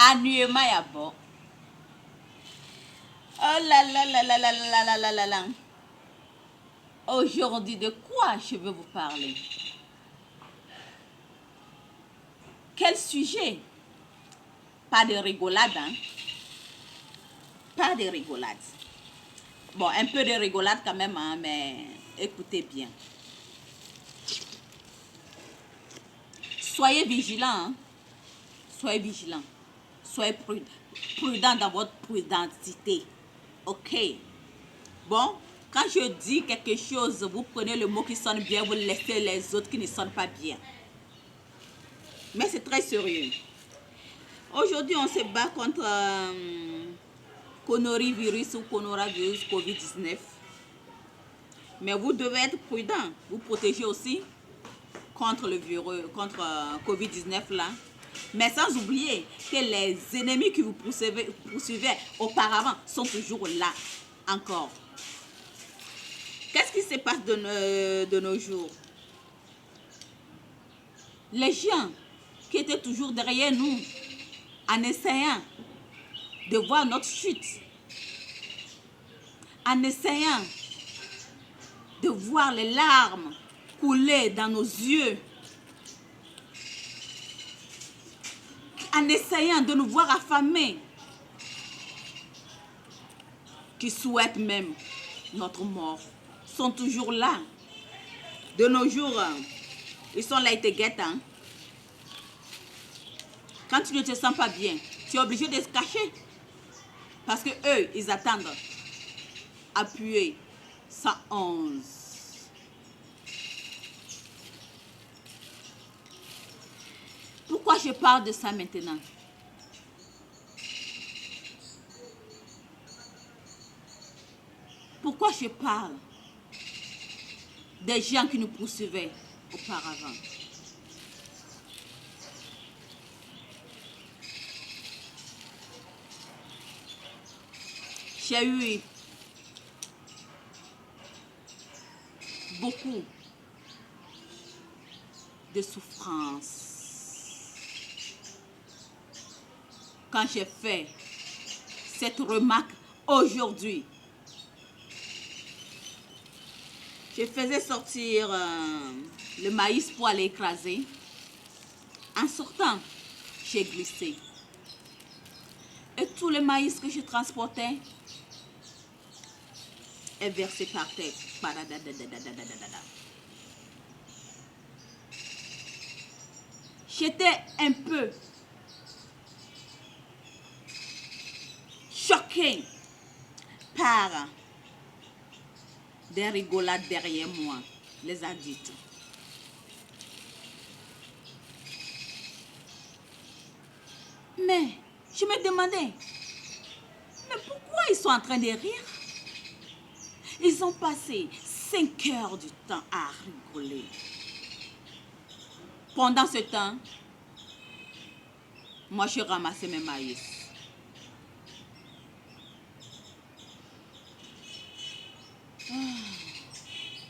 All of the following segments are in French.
Annuellement, il y a bon. Oh là là là là là là là là là là. Aujourd'hui, de quoi je veux vous parler? Quel sujet? Pas de rigolade, hein? Pas de rigolade. Bon, un peu de rigolade quand même, hein, mais écoutez bien. Soyez vigilants, hein? Soyez vigilants. Soyez prudents dans votre prudentité. Ok? Bon, quand je dis quelque chose, vous prenez le mot qui sonne bien, vous laissez les autres qui ne sonnent pas bien. Mais c'est très sérieux. Aujourd'hui, on se bat contre coronavirus ou coronavirus COVID-19. Mais vous devez être prudent. Vous protégez aussi contre le virus, contre COVID-19 là. Mais sans oublier que les ennemis qui vous poursuivaient auparavant sont toujours là, encore. Qu'est-ce qui se passe de nos jours? Les gens qui étaient toujours derrière nous, en essayant de voir notre chute, en essayant de voir les larmes couler dans nos yeux, en essayant de nous voir affamés, qui souhaitent même notre mort, sont toujours là. De nos jours, ils sont là, ils te guettent. Hein? Quand tu ne te sens pas bien, tu es obligé de se cacher. Parce que eux, ils attendent. Appuyer 111. Pourquoi je parle de ça maintenant? Pourquoi je parle des gens qui nous poursuivaient auparavant? J'ai eu beaucoup de souffrance quand j'ai fait cette remarque aujourd'hui. Je faisais sortir le maïs pour aller écraser. En sortant, j'ai glissé. Et tout le maïs que je transportais est versé par terre. J'étais un peu choquée par des rigolades derrière moi, les adultes. Mais je me demandais, mais pourquoi ils sont en train de rire? Ils ont passé 5 heures du temps à rigoler. Pendant ce temps, moi je ramassais mes maïs.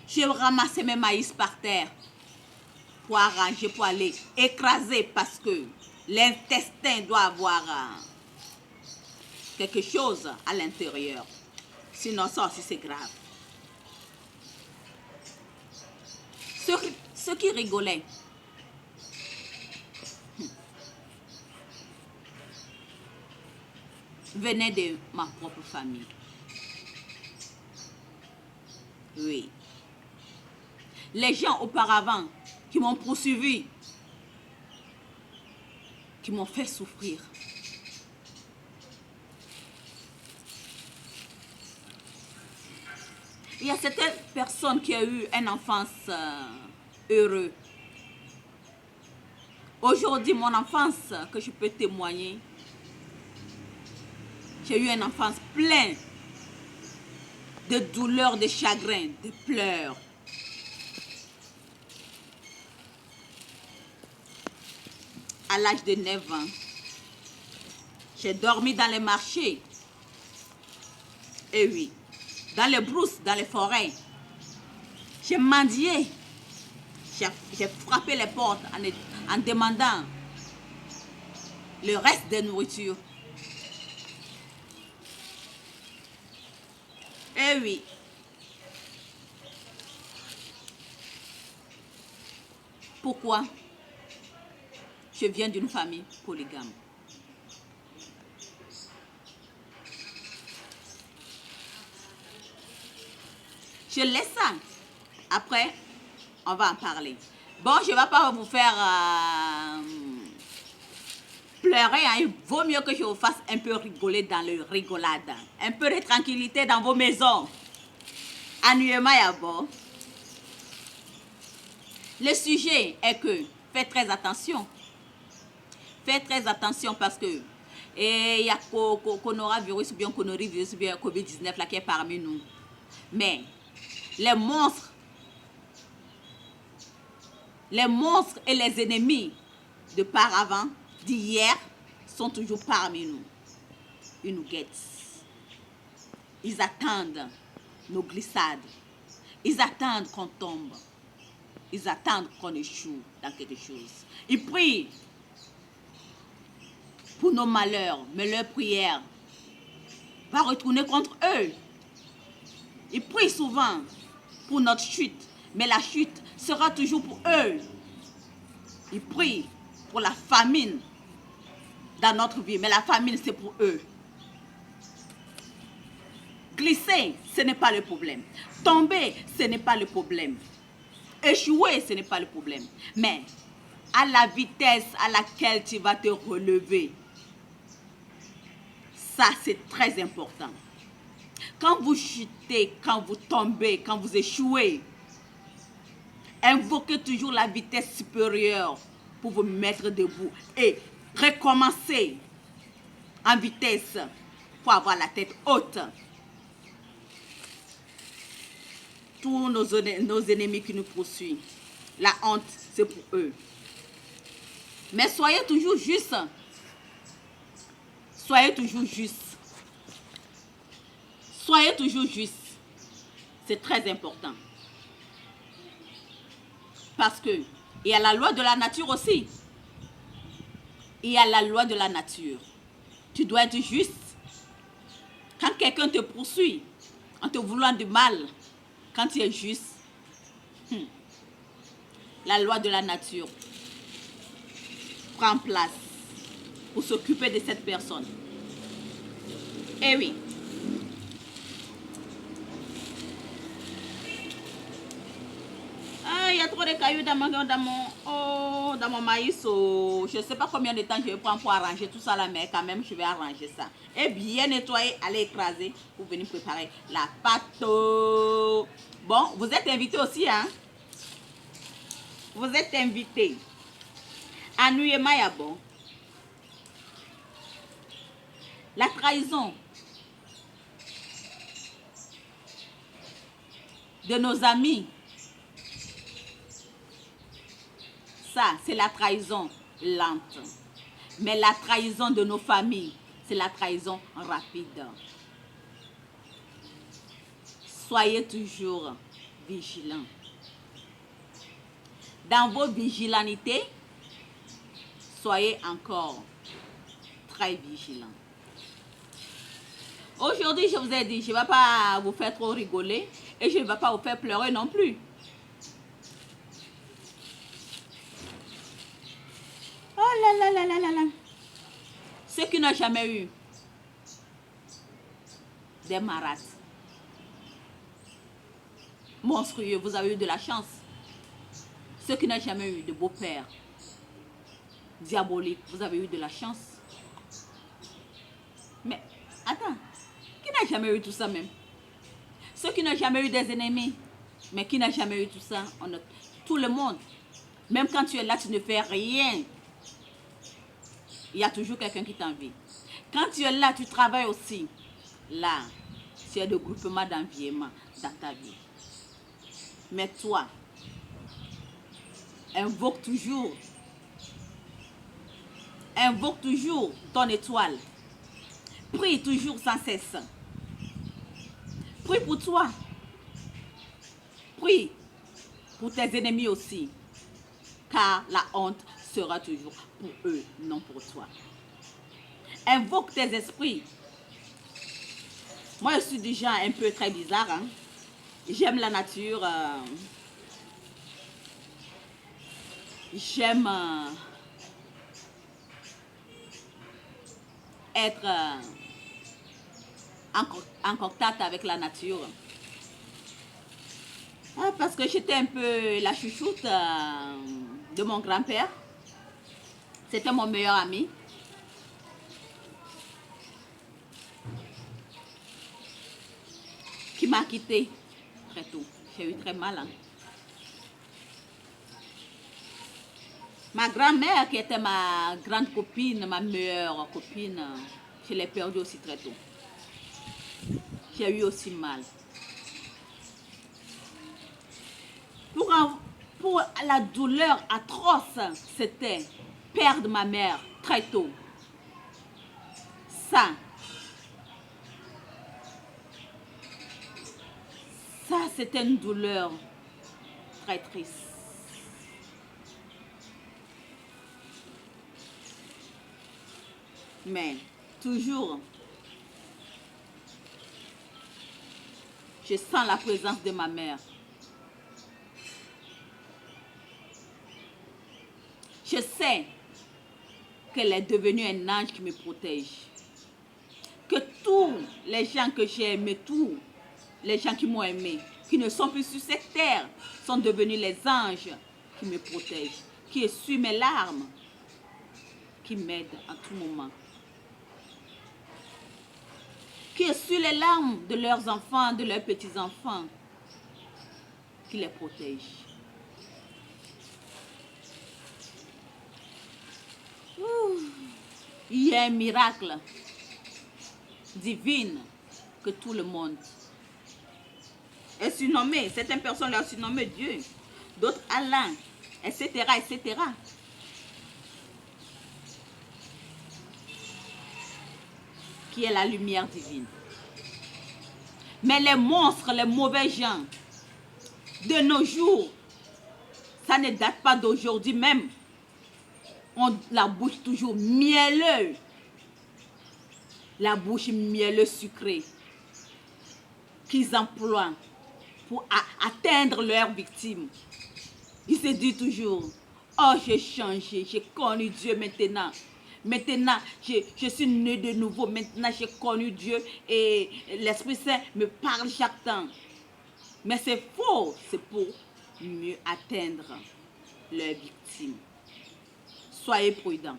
Je ramassais mes maïs par terre pour arranger, pour aller écraser parce que l'intestin doit avoir quelque chose à l'intérieur. Sinon, ça aussi c'est grave. Ceux qui rigolaient, venaient de ma propre famille. Oui. Les gens auparavant qui m'ont poursuivi, qui m'ont fait souffrir. Il y a certaines personnes qui ont eu une enfance heureuse. Aujourd'hui, mon enfance, que je peux témoigner, j'ai eu une enfance pleine de douleurs, de chagrin, de pleurs. À l'âge de 9 ans, j'ai dormi dans les marchés. Et oui, dans les brousses, dans les forêts. J'ai mendié. J'ai frappé les portes en demandant le reste des nourritures. Eh oui. Pourquoi? Je viens d'une famille polygame. Je laisse ça. Après, on va en parler. Bon, je ne vais pas vous faire pleurer. Hein. Il vaut mieux que je vous fasse un peu rigoler dans le rigolade. Un peu de tranquillité dans vos maisons. Annuellement, yabo. Le sujet est que faites très attention. Faites très attention parce que il y a coronavirus ou bien coronavirus ou bien COVID-19 là qui est parmi nous. Mais les monstres et les ennemis de par avant, d'hier, sont toujours parmi nous. Ils nous guettent. Ils attendent nos glissades. Ils attendent qu'on tombe. Ils attendent qu'on échoue dans quelque chose. Ils prient pour nos malheurs, mais leur prière va retourner contre eux. Ils prient souvent pour notre chute, mais la chute sera toujours pour eux. Ils prient pour la famine dans notre vie, mais la famine c'est pour eux. Glisser, ce n'est pas le problème. Tomber, ce n'est pas le problème. Échouer, ce n'est pas le problème. Mais à la vitesse à laquelle tu vas te relever, ça c'est très important. Quand vous chutez, quand vous tombez, quand vous échouez, invoquez toujours la vitesse supérieure pour vous mettre debout et recommencer en vitesse pour avoir la tête haute. Tous nos ennemis qui nous poursuivent, la honte, c'est pour eux. Mais soyez toujours juste. Soyez toujours juste. Soyez toujours juste. C'est très important. Parce que il y a la loi de la nature aussi. Il y a la loi de la nature. Tu dois être juste. Quand quelqu'un te poursuit en te voulant du mal, quand tu es juste, la loi de la nature prend place pour s'occuper de cette personne. Eh oui. Ah, il y a trop de cailloux dans mon maïs. Oh. Je ne sais pas combien de temps je vais prendre pour arranger tout ça là, mais quand même, je vais arranger ça. Et bien nettoyer, aller écraser pour venir préparer la pâte. Bon, vous êtes invités aussi, hein? Vous êtes invités. Annuellement, il y a bon. La trahison de nos amis, ça, c'est la trahison lente. Mais la trahison de nos familles, c'est la trahison rapide. Soyez toujours vigilants. Dans vos vigilanités, soyez encore très vigilants. Aujourd'hui, je vous ai dit, je ne vais pas vous faire trop rigoler et je ne vais pas vous faire pleurer non plus. Oh là là là là là là. Ceux qui n'ont jamais eu des marats monstrueux, vous avez eu de la chance. Ceux qui n'ont jamais eu de beau-père diabolique, vous avez eu de la chance. Mais attends, qui n'a jamais eu tout ça même? Ceux qui n'ont jamais eu des ennemis, mais qui n'a jamais eu tout ça, tout le monde. Même quand tu es là, tu ne fais rien. Il y a toujours quelqu'un qui t'envie. Quand tu es là, tu travailles aussi. Là, tu as des groupements d'enviement dans ta vie. Mais toi, invoque toujours ton étoile. Prie toujours sans cesse. Prie pour toi. Prie pour tes ennemis aussi. Car la honte sera toujours pour eux, non pour toi. invoque tes esprits. Moi, je suis du genre un peu très bizarre. Hein. J'aime la nature. J'aime être en contact avec la nature. Ah, parce que j'étais un peu la chouchoute de mon grand-père. C'était mon meilleur ami. Qui m'a quitté très tôt. J'ai eu très mal. Hein. Ma grand-mère, qui était ma grande copine, ma meilleure copine, je l'ai perdue aussi très tôt. J'ai eu aussi mal. Pour la douleur atroce, c'était perdre ma mère très tôt. Ça, c'était une douleur très triste. Mais toujours, je sens la présence de ma mère. Je sais qu'elle est devenue un ange qui me protège. Que tous les gens que j'ai aimés, tous les gens qui m'ont aimé, qui ne sont plus sur cette terre, sont devenus les anges qui me protègent, qui essuient mes larmes, qui m'aident à tout moment. Qui essuient les larmes de leurs enfants, de leurs petits-enfants, qui les protègent. Il y a un miracle divin que tout le monde est surnommé. Certaines personnes l'ont surnommé Dieu, d'autres Allah, etc., etc. Qui est la lumière divine. Mais les monstres, les mauvais gens, de nos jours, ça ne date pas d'aujourd'hui même. On la bouche toujours mielleuse. La bouche mielleuse sucrée qu'ils emploient pour atteindre leurs victimes. Ils se disent toujours, oh j'ai changé, j'ai connu Dieu maintenant. Maintenant, je suis né de nouveau. Maintenant, j'ai connu Dieu et l'Esprit Saint me parle chaque temps. Mais c'est faux. C'est pour mieux atteindre leurs victimes. Soyez prudents.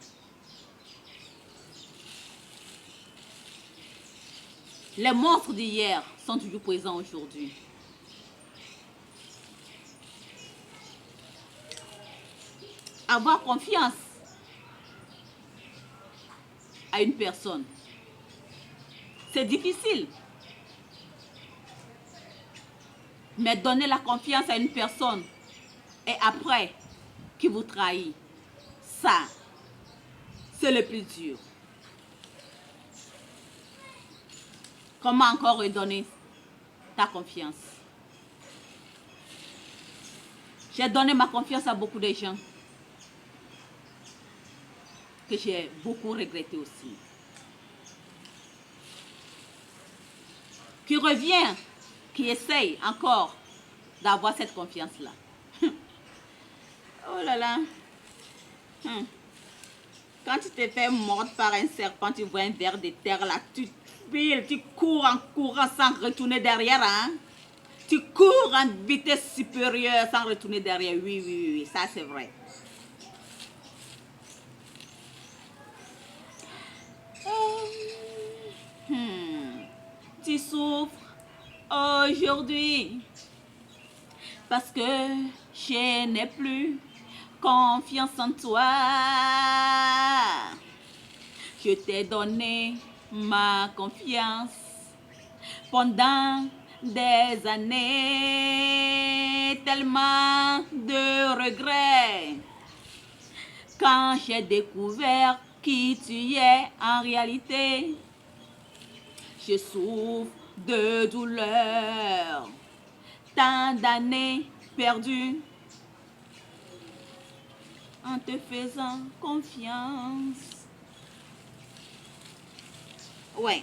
Les monstres d'hier sont toujours présents aujourd'hui. Avoir confiance à une personne, c'est difficile. Mais donner la confiance à une personne et après qui vous trahit, ça, c'est le plus dur. Comment encore redonner ta confiance? J'ai donné ma confiance à beaucoup de gens que j'ai beaucoup regretté aussi. Qui revient, qui essaye encore d'avoir cette confiance-là. Oh là là. Quand tu te fais mordre par un serpent, tu vois un ver de terre là, tu files, tu cours en courant sans retourner derrière. Hein? Tu cours en vitesse supérieure sans retourner derrière. Oui, oui, oui, ça c'est vrai. Tu souffres aujourd'hui parce que je n'ai plus confiance en toi. Je t'ai donné ma confiance pendant des années, tellement de regrets. Quand j'ai découvert qui tu es en réalité, je souffre de douleur, tant d'années perdues en te faisant confiance. Ouais.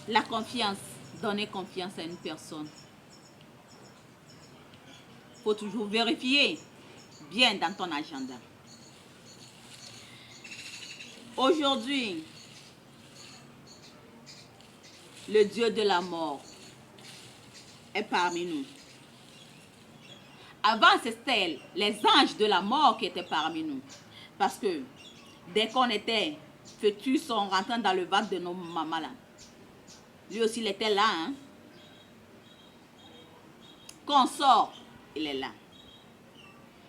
La confiance. Donner confiance à une personne. Il faut toujours vérifier bien dans ton agenda. Aujourd'hui, le Dieu de la mort est parmi nous. Avant, c'était les anges de la mort qui étaient parmi nous. Parce que dès qu'on était fœtus, on rentrait dans le ventre de nos mamans là. Lui aussi, il était là. Hein? Quand on sort, il est là.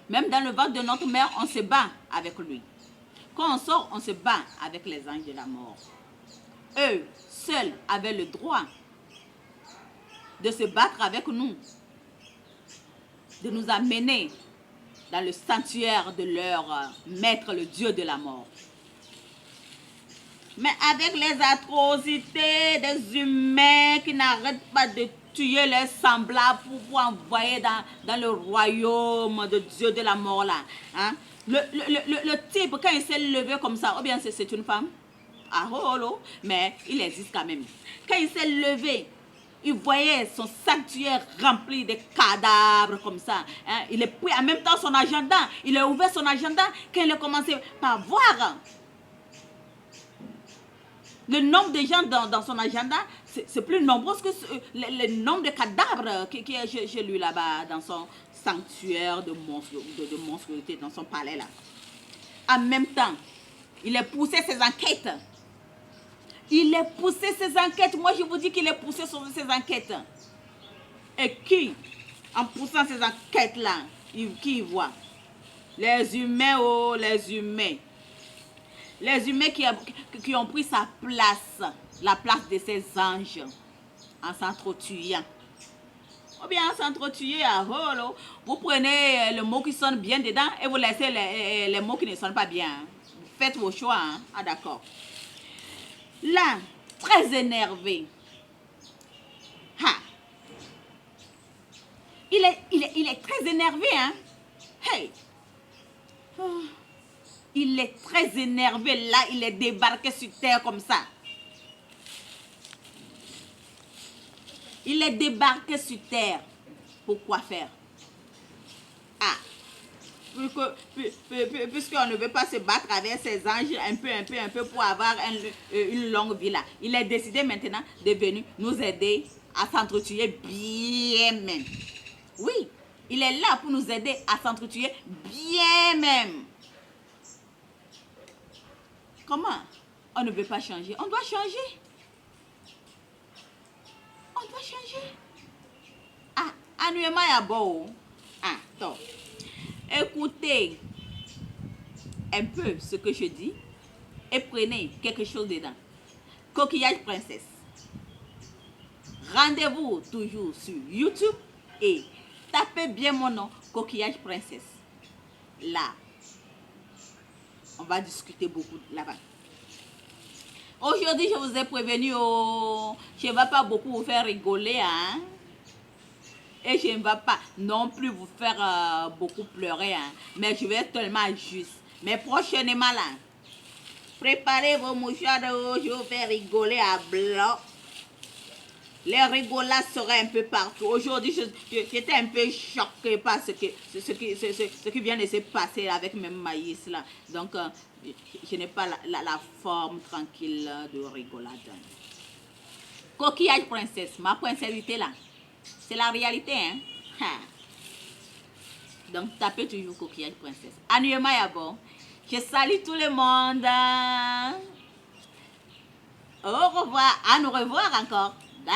Même dans le ventre de notre mère, on se bat avec lui. Quand on sort, on se bat avec les anges de la mort. Eux, seuls, avaient le droit de se battre avec nous, de nous amener dans le sanctuaire de leur maître, le Dieu de la mort. Mais avec les atrocités des humains qui n'arrêtent pas de tuer leurs semblables pour envoyer dans le royaume de Dieu de la mort là. Hein? Le type, quand il s'est levé comme ça, ou bien c'est une femme, ah oh, oh, mais il existe quand même. Quand il s'est levé, il voyait son sanctuaire rempli de cadavres comme ça. Hein? Il est pris en même temps son agenda. Il a ouvert son agenda quand il a commencé par voir le nombre de gens dans son agenda. C'est plus nombreux que le nombre de cadavres qui est chez lui là-bas dans son sanctuaire de monstruosité, dans son palais là. En même temps, il a poussé ses enquêtes. Il a poussé ses enquêtes. Moi, je vous dis qu'il a poussé ses enquêtes. Et qui, en poussant ces enquêtes-là, qui voit? Les humains, oh, les humains. Les humains qui ont pris sa place, la place de ces anges, en s'entretuant. Ou bien en s'entretuer à holo. Vous prenez le mot qui sonne bien dedans et vous laissez les mots qui ne sonnent pas bien. Faites vos choix. Hein? Ah, d'accord. Là, très énervé. Ha. Il est très énervé, hein? Hey. Oh. Il est très énervé. Là, il est débarqué sur terre comme ça. Il est débarqué sur terre. Pourquoi faire? Ah. Puisqu'on ne veut pas se battre avec ces anges un peu pour avoir une longue vie là. Il est décidé maintenant de venir nous aider à s'entretuer bien même. Oui, il est là pour nous aider à s'entretuer bien même. Comment? On ne veut pas changer. On doit changer. On doit changer. Ah, annuellement, il y a beau. Ah, donc. Écoutez un peu ce que je dis et prenez quelque chose dedans. Coquillage princesse. Rendez-vous toujours sur YouTube et tapez bien mon nom, Coquillage princesse. Là, on va discuter beaucoup là-bas. Aujourd'hui, je vous ai prévenu, je ne vais pas beaucoup vous faire rigoler, hein. Et je ne vais pas non plus vous faire beaucoup pleurer, hein. Mais je vais être tellement juste. Mais prochainement, là, préparez vos mouchoirs, je vais vous faire rigoler à blanc. Les rigolades seraient un peu partout. Aujourd'hui, j'étais un peu choquée par ce qui vient de se passer avec même maïs là. Donc, je n'ai pas la forme tranquille de rigolade. Coquillage princesse, ma princessité là. C'est la réalité, hein. Ha. Donc, tapez toujours coquillage princesse. Annuellement, à bon. Je salue tout le monde. Au revoir. À nous revoir encore. Bye.